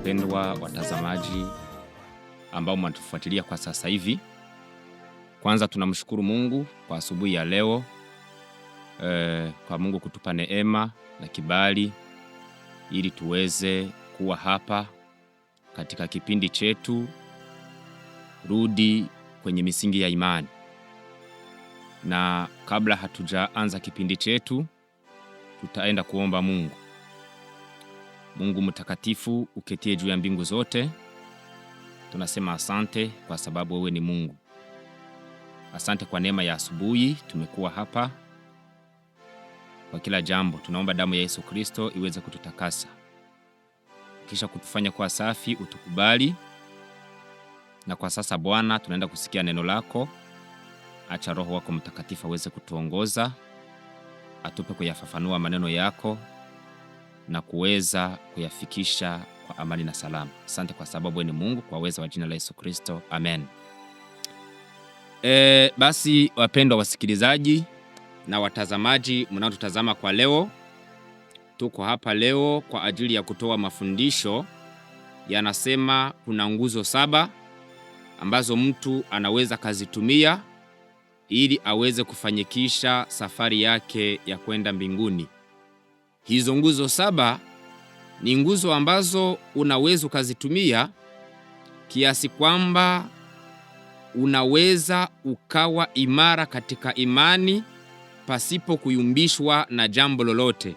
wapendwa watazamaji ambao mnatufuatilia kwa sasa hivi. Kwanza tunamshukuru Mungu kwa asubuhi ya leo, kwa Mungu kutupa neema na kibali ili tuweze kuwa hapa katika kipindi chetu Rudi kwenye misingi ya imani. Na kabla hatujaanza kipindi chetu, tutaenda kuomba Mungu. Mungu mtakatifu uketie juu ya mbingu zote, tunasema asante kwa sababu wewe ni Mungu. Asante kwa neema ya asubuhi, tumekuwa hapa kwa kila jambo. Tunaomba damu ya Yesu Kristo iweze kututakasa, kisha kutufanya kuwa safi, utukubali. Na kwa sasa Bwana, tunaenda kusikia neno lako. Acha Roho wako Mtakatifu aweze kutuongoza, atupe kuyafafanua maneno yako na kuweza kuyafikisha kwa amani na salama. Asante kwa sababu wewe ni Mungu, kwa uwezo wa jina la Yesu Kristo. Amen. Basi wapendwa wasikilizaji na watazamaji mnaotutazama kwa leo, tuko hapa leo kwa ajili ya kutoa mafundisho yanasema kuna nguzo 7 ambazo mtu anaweza kazitumia ili aweze kufanyikisha safari yake ya kwenda mbinguni. Hizo nguzo 7 ni nguzo ambazo unaweza ukazitumia kiasi kwamba unaweza ukawa imara katika imani pasipo kuyumbishwa na jambo lolote.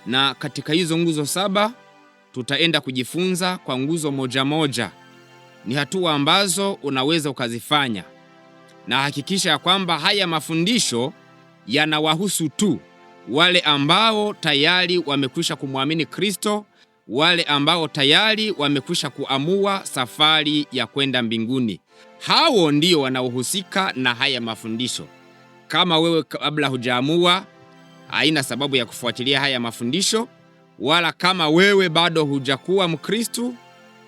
Na katika hizo nguzo 7 tutaenda kujifunza kwa nguzo moja moja. Ni hatua ambazo unaweza ukazifanya, na hakikisha ya kwamba haya mafundisho yanawahusu tu wale ambao tayari wamekwisha kumwamini Kristo, wale ambao tayari wamekwisha kuamua safari ya kwenda mbinguni. Hao ndio wanaohusika na haya mafundisho. Kama wewe kabla hujaamua, haina sababu ya kufuatilia haya mafundisho, wala kama wewe bado hujakuwa Mkristo,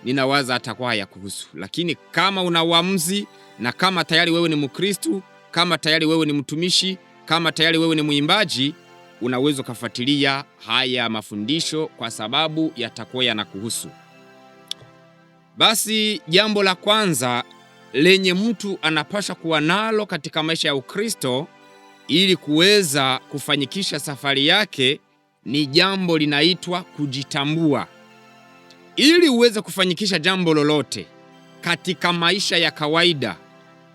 ninawaza atakuwa hayakuhusu. Lakini kama una uamuzi, na kama tayari wewe ni Mkristo, kama tayari wewe ni mtumishi, kama tayari wewe ni mwimbaji, unaweza kufuatilia haya mafundisho kwa sababu yatakuwa yanakuhusu. Basi jambo la kwanza lenye mtu anapaswa kuwa nalo katika maisha ya Ukristo ili kuweza kufanyikisha safari yake ni jambo linaitwa kujitambua. Ili uweze kufanyikisha jambo lolote katika maisha ya kawaida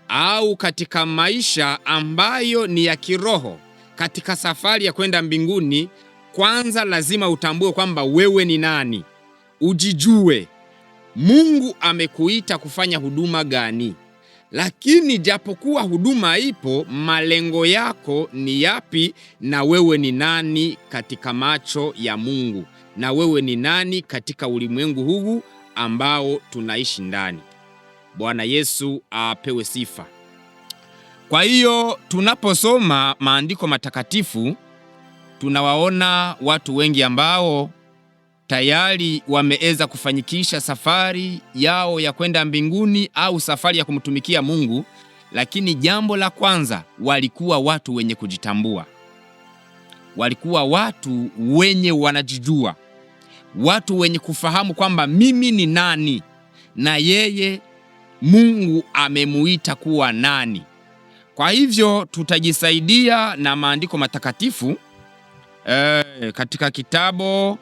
au katika maisha ambayo ni ya kiroho, katika safari ya kwenda mbinguni, kwanza lazima utambue kwamba wewe ni nani. Ujijue Mungu amekuita kufanya huduma gani. Lakini japokuwa huduma ipo, malengo yako ni yapi, na wewe ni nani katika macho ya Mungu, na wewe ni nani katika ulimwengu huu ambao tunaishi ndani. Bwana Yesu apewe sifa. Kwa hiyo tunaposoma maandiko matakatifu, tunawaona watu wengi ambao tayari wameweza kufanyikisha safari yao ya kwenda mbinguni au safari ya kumtumikia Mungu. Lakini jambo la kwanza, walikuwa watu wenye kujitambua. Walikuwa watu wenye wanajijua, watu wenye kufahamu kwamba mimi ni nani na yeye Mungu amemuita kuwa nani. Kwa hivyo tutajisaidia na maandiko matakatifu katika kitabu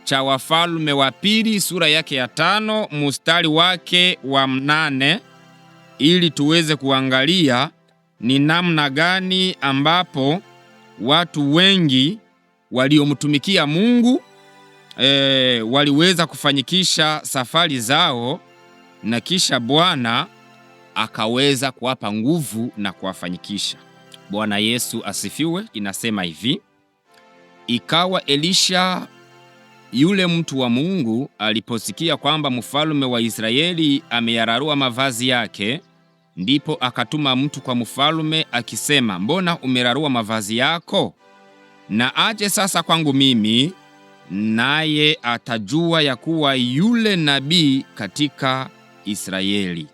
cha Wafalme wa Pili sura yake ya 5 mstari wake wa 8 ili tuweze kuangalia ni namna gani ambapo watu wengi waliomtumikia Mungu waliweza kufanyikisha safari zao, na kisha Bwana akaweza kuwapa nguvu na kuwafanyikisha. Bwana Yesu asifiwe. Inasema hivi: ikawa Elisha yule mtu wa Mungu aliposikia kwamba mfalme wa Israeli ameyararua mavazi yake, ndipo akatuma mtu kwa mfalme akisema, mbona umerarua mavazi yako? Na aje sasa kwangu mimi, naye atajua ya kuwa yule nabii katika Israeli.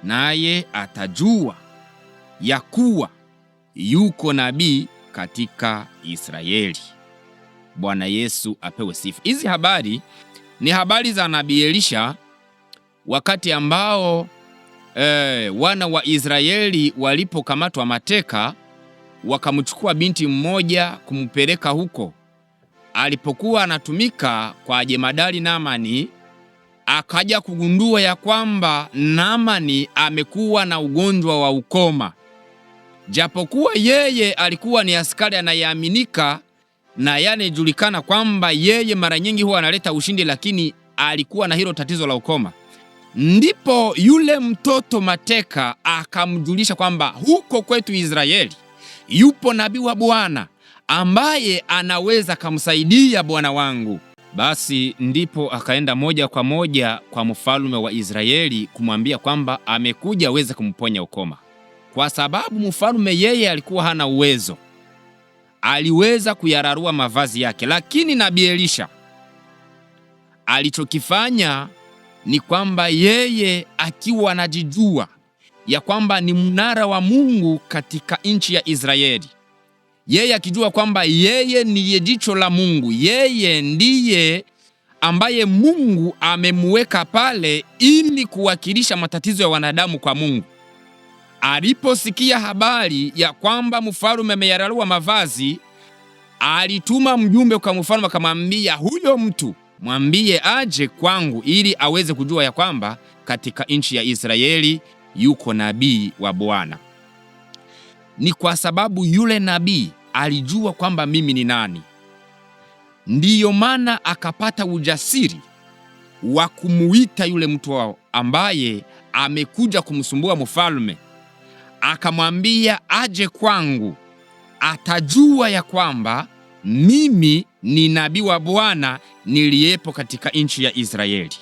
Naye atajua ya kuwa yuko nabii katika Israeli. Bwana Yesu apewe sifa. Hizi habari ni habari za nabii Elisha, wakati ambao wana wa Israeli walipokamatwa mateka, wakamchukua binti mmoja kumpeleka huko. Alipokuwa anatumika kwa jemadari Naamani, akaja kugundua ya kwamba Naamani amekuwa na ugonjwa wa ukoma. Japokuwa yeye alikuwa ni askari anayeaminika na yanajulikana kwamba yeye mara nyingi huwa analeta ushindi, lakini alikuwa na hilo tatizo la ukoma. Ndipo yule mtoto mateka akamjulisha kwamba huko kwetu Israeli yupo nabii wa Bwana ambaye anaweza kumsaidia bwana wangu. Basi ndipo akaenda moja kwa moja kwa mfalme wa Israeli kumwambia kwamba amekuja aweze kumponya ukoma. Kwa sababu mfalme yeye alikuwa hana uwezo, aliweza kuyararua mavazi yake. Lakini nabii Elisha alichokifanya ni kwamba yeye akiwa anajijua ya kwamba ni mnara wa Mungu katika nchi ya Israeli, yeye akijua kwamba yeye ndiye jicho la Mungu, yeye ndiye ambaye Mungu amemweka pale ili kuwakilisha matatizo ya wanadamu kwa Mungu. Aliposikia habari ya kwamba mfalme ameyararua mavazi, alituma mjumbe kwa mfalme akamwambia, huyo mtu mwambie aje kwangu ili aweze kujua ya kwamba katika nchi ya Israeli yuko nabii wa Bwana. Ni kwa sababu yule nabii alijua kwamba mimi ni nani, ndiyo maana akapata ujasiri wa kumuita yule mtu wao ambaye amekuja kumsumbua mfalme. Akamwambia aje kwangu, atajua ya kwamba mimi ni nabii wa Bwana niliyepo katika nchi ya Israeli.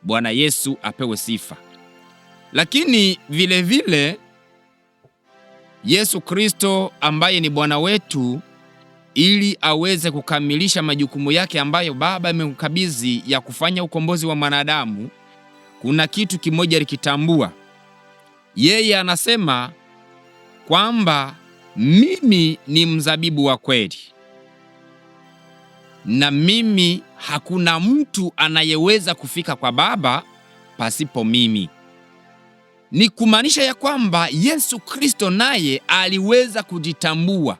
Bwana Yesu apewe sifa. Lakini vile vile Yesu Kristo ambaye ni Bwana wetu, ili aweze kukamilisha majukumu yake ambayo Baba amemkabidhi ya kufanya ukombozi wa mwanadamu, kuna kitu kimoja alikitambua. Yeye anasema kwamba mimi ni mzabibu wa kweli, na mimi hakuna mtu anayeweza kufika kwa Baba pasipo mimi. Ni kumaanisha ya kwamba Yesu Kristo naye aliweza kujitambua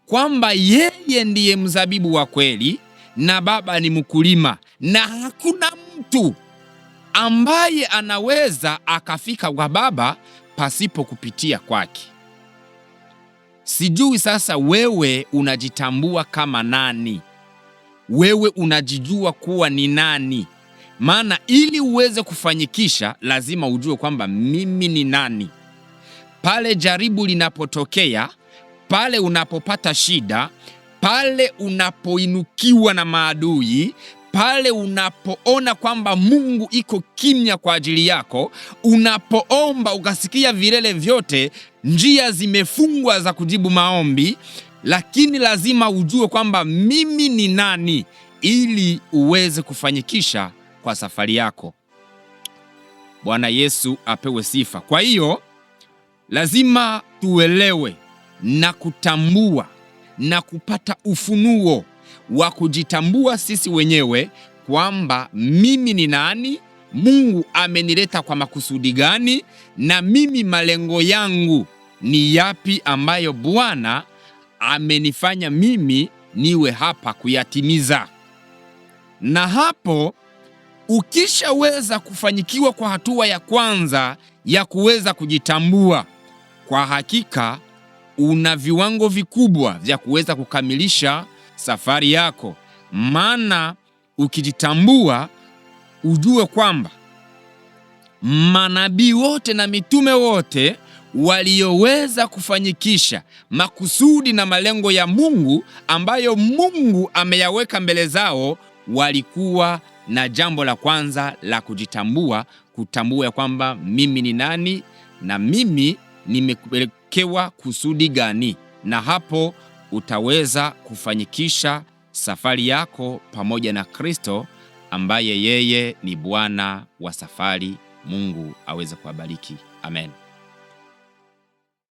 kwamba yeye ndiye mzabibu wa kweli na Baba ni mkulima, na hakuna mtu ambaye anaweza akafika kwa Baba pasipo kupitia kwake. Sijui sasa wewe unajitambua kama nani? Wewe unajijua kuwa ni nani? Maana ili uweze kufanyikisha lazima ujue kwamba mimi ni nani. Pale jaribu linapotokea, pale unapopata shida, pale unapoinukiwa na maadui, pale unapoona kwamba Mungu iko kimya kwa ajili yako, unapoomba ukasikia vilele vyote, njia zimefungwa za kujibu maombi, lakini lazima ujue kwamba mimi ni nani ili uweze kufanyikisha kwa safari yako. Bwana Yesu apewe sifa. Kwa hiyo lazima tuelewe na kutambua na kupata ufunuo wa kujitambua sisi wenyewe kwamba mimi ni nani, Mungu amenileta kwa makusudi gani, na mimi malengo yangu ni yapi ambayo Bwana amenifanya mimi niwe hapa kuyatimiza. Na hapo ukishaweza kufanyikiwa kwa hatua ya kwanza ya kuweza kujitambua, kwa hakika una viwango vikubwa vya kuweza kukamilisha safari yako. Maana ukijitambua, ujue kwamba manabii wote na mitume wote walioweza kufanyikisha makusudi na malengo ya Mungu ambayo Mungu ameyaweka mbele zao, walikuwa na jambo la kwanza la kujitambua, kutambua ya kwamba mimi ni nani na mimi nimewekewa kusudi gani. Na hapo utaweza kufanyikisha safari yako pamoja na Kristo ambaye yeye ni Bwana wa safari. Mungu aweze kuwabariki. Amen.